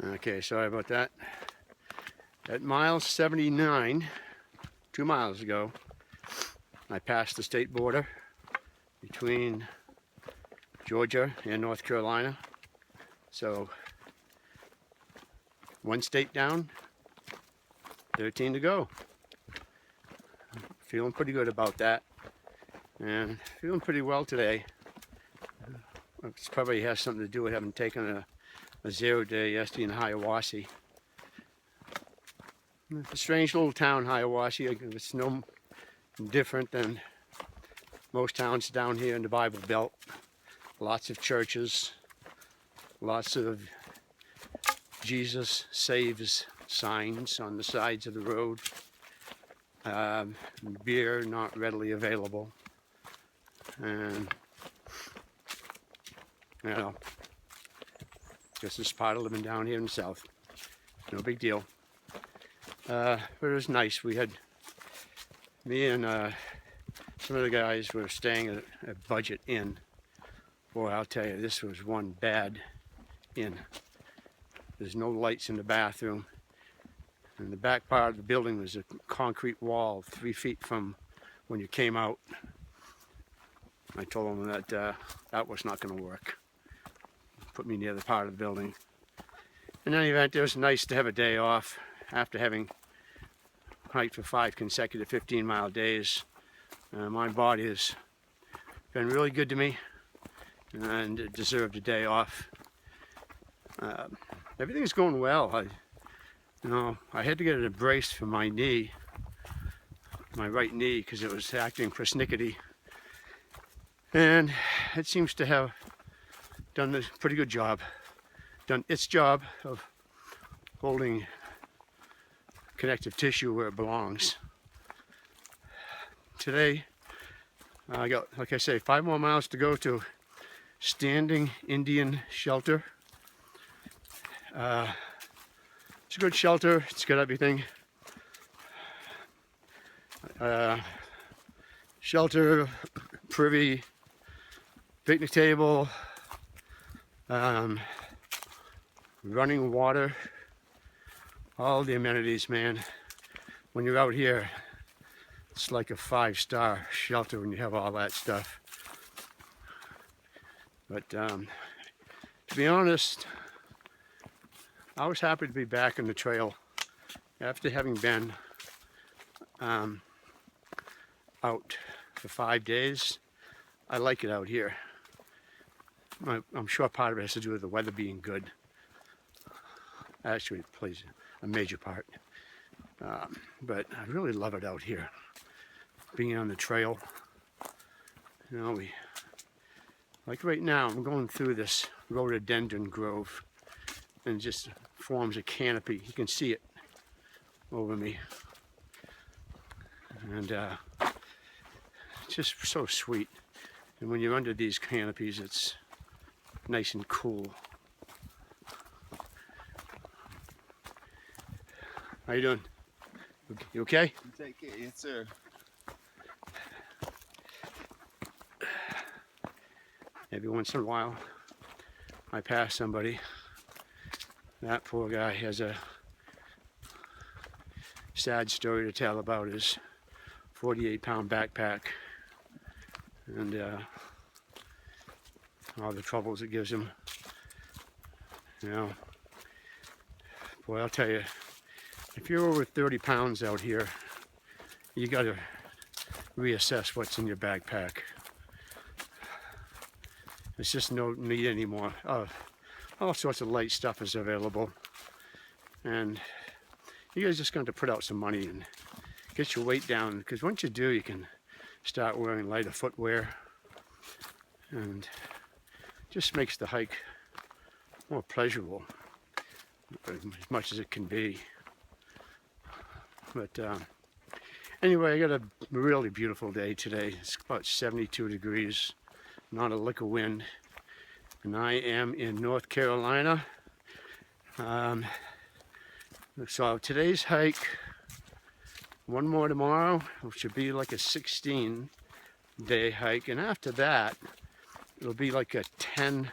Okay, sorry about that. At mile 79, 2 miles ago, I passed the state border between Georgia and North Carolina. So, one state down, 13 to go. Feeling pretty good about that. And feeling pretty well today. It probably has something to do with having taken a 0 day yesterday in Hiawassee. It's a strange little town, Hiawassee. It's no different than most towns down here in the Bible Belt. Lots of churches, lots of Jesus saves signs on the sides of the road. Beer not readily available. And, you know, just as part of living down here in the South. No big deal. But it was nice. We had, me and some of the guys were staying at a budget inn. Boy, I'll tell you, this was one bad inn. There's no lights in the bathroom. And the back part of the building was a concrete wall 3 feet from when you came out. I told them that that was not going to work. Put me near the part of the building. In any event, it was nice to have a day off after having hiked for 5 consecutive 15-mile days. My body has been really good to me and it deserved a day off. Everything's going well. I had to get a brace for my knee, my right knee, because it was acting persnickety. And it seems to have done a pretty good job. Done its job of holding connective tissue where it belongs. Today, I got, like I say, 5 more miles to go to Standing Indian Shelter. It's a good shelter. It's got everything. Shelter, privy, picnic table, running water, all the amenities, man. When you're out here, it's like a 5-star shelter when you have all that stuff. But to be honest, I was happy to be back on the trail after having been out for 5 days. I like it out here. I'm sure part of it has to do with the weather being good. Actually, it plays a major part. But I really love it out here. Being on the trail. You know, like right now, I'm going through this rhododendron grove. And it just forms a canopy. You can see it over me. And it's just so sweet. And when you're under these canopies, it's nice and cool. How you doing? You okay? Take care, yes sir. Every once in a while, I pass somebody. That poor guy has a sad story to tell about his 48-pound backpack and all the troubles it gives him. You know, boy, I'll tell you, if you're over 30 pounds out here, you got to reassess what's in your backpack. There's just no need anymore. All sorts of light stuff is available. And you guys just going to put out some money and get your weight down, because once you do, you can start wearing lighter footwear and just makes the hike more pleasurable as much as it can be. But anyway, I got a really beautiful day today. It's about 72 degrees, not a lick of wind, and I am in North Carolina. So today's hike, one more tomorrow, which should be like a 16-day hike, and after that, it'll be like a 10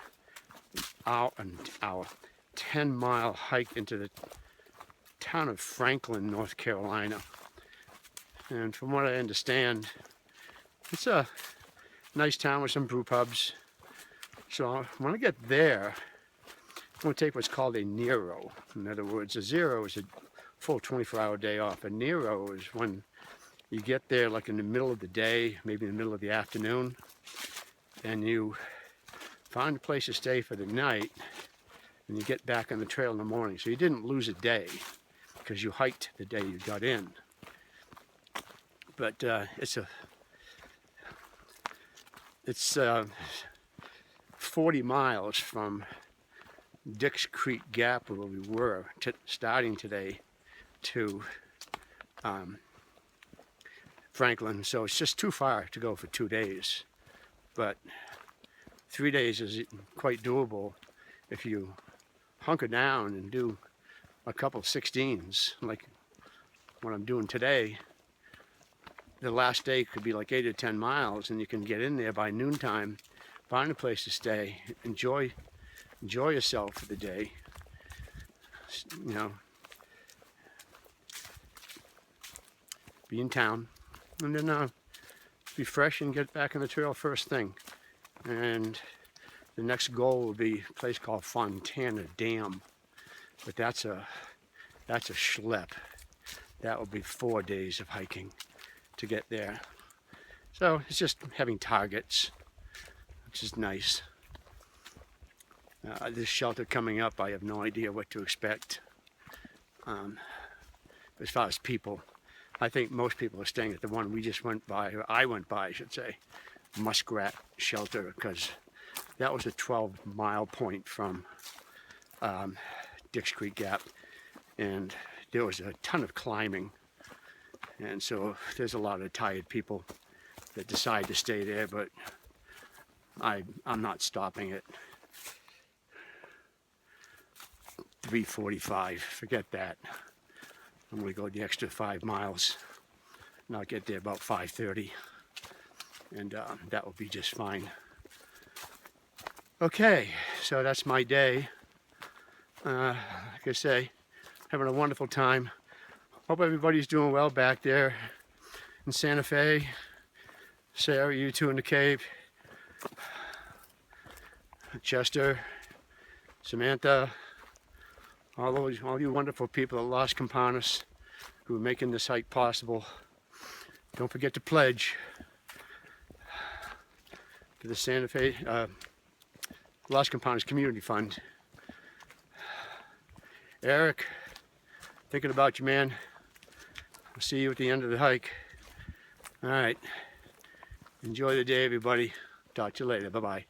10-mile hike into the town of Franklin, North Carolina. And from what I understand, it's a nice town with some brew pubs. So when I get there, I'm going to take what's called a Nero. In other words, a zero is a full 24-hour day off. A Nero is when you get there like in the middle of the day, maybe in the middle of the afternoon, and you find a place to stay for the night, and you get back on the trail in the morning. So you didn't lose a day because you hiked the day you got in. But it's 40 miles from Dix Creek Gap, where we were starting today, to Franklin. So it's just too far to go for 2 days. But 3 days is quite doable if you hunker down and do a couple 16s, like what I'm doing today. The last day could be like 8 or 10 miles, and you can get in there by noontime, find a place to stay, enjoy yourself for the day. You know, be in town, and then be fresh and get back on the trail first thing. And the next goal will be a place called Fontana Dam, but that's a schlep. That will be 4 days of hiking to get there. So it's just having targets, which is nice. This shelter coming up, I have no idea what to expect. As far as people, I think most people are staying at the one we just went by, or I went by, I should say, Muskrat Shelter, because that was a 12-mile point from Dix Creek Gap, and there was a ton of climbing, and so there's a lot of tired people that decide to stay there, but I'm not stopping at 3:45. Forget that. I'm going to go the extra 5 miles, and I'll get there about 5:30, and that will be just fine. Okay, so that's my day. Like I say, having a wonderful time. Hope everybody's doing well back there in Santa Fe. Sarah, you two in the Cape. Chester, Samantha, all you wonderful people at Las Campanas who are making this hike possible. Don't forget to pledge to the Santa Fe Las Campanas Community Fund. Eric, thinking about you, man. I'll see you at the end of the hike. All right. Enjoy the day, everybody. Talk to you later. Bye-bye.